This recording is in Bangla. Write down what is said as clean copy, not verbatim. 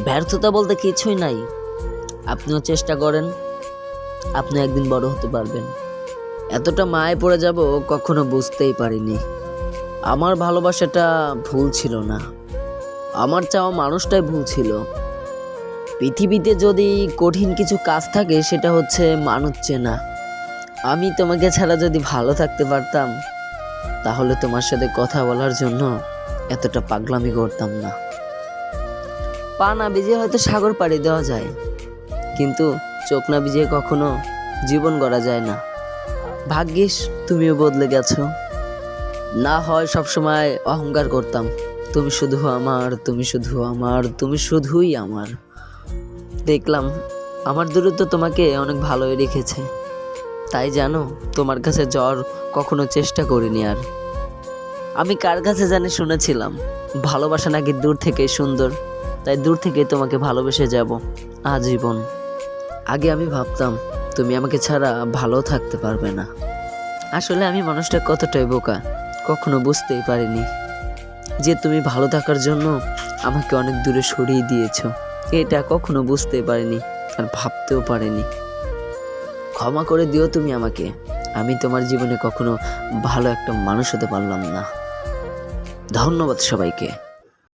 ব্যর্থতা বলতে কিছুই নাই। আপনিও চেষ্টা করেন, আপনি একদিন বড় হতে পারবেন। এতটা মায়ে পড়ে যাব কখনো বুঝতেই পারিনি। আমার ভালোবাসাটা ভুল ছিল না, আমার চাওয়া মানুষটাই ভুল ছিল। পৃথিবীতে যদি কঠিন কিছু কাজ থাকে সেটা হচ্ছে মানুষ চেনা। আমি তোমাকে ছাড়া যদি ভালো থাকতে পারতাম তাহলে তোমার সাথে কথা বলার জন্য এতটা পাগলামি করতাম না। পা না ভিজিয়ে হয়তো সাগর পাড়ি দেওয়া যায়, কিন্তু চোখ না ভিজিয়ে কখনো জীবন গড়া যায় না। ভাগ্যিস তুমিও বদলে গেছো। না হয় সবসময় অহংকার করতাম, তুমি শুধু আমার, তুমি শুধু আমার, তুমি শুধুই আমার। দেখলাম আমার দূরত্ব তোমাকে অনেক ভালোই রেখেছে। তাই জানো, তোমার কাছে যাওয়ার কখনো চেষ্টা করিনি আর। আমি কার কাছে জানি শুনেছিলাম ভালোবাসা নাকি দূর থেকেই সুন্দর, তাই দূর থেকেই তোমাকে ভালোবেসে যাব আজীবন। আগে আমি ভাবতাম তুমি আমাকে ছাড়া ভালো থাকতে পারবে না। আসলে আমি মানুষটা কতটাই বোকা, কখনো বুঝতেই পারিনি যে তুমি ভালো থাকার জন্য আমাকে অনেক দূরে সরিয়ে দিয়েছো। এটা কখনো বুঝতেই পারিনি আর ভাবতেও পারিনি। ক্ষমা করে দিও তুমি আমাকে, আমি তোমার জীবনে কখনো ভালো একটা মানুষ হতে পারলাম না। ধন্যবাদ সবাইকে।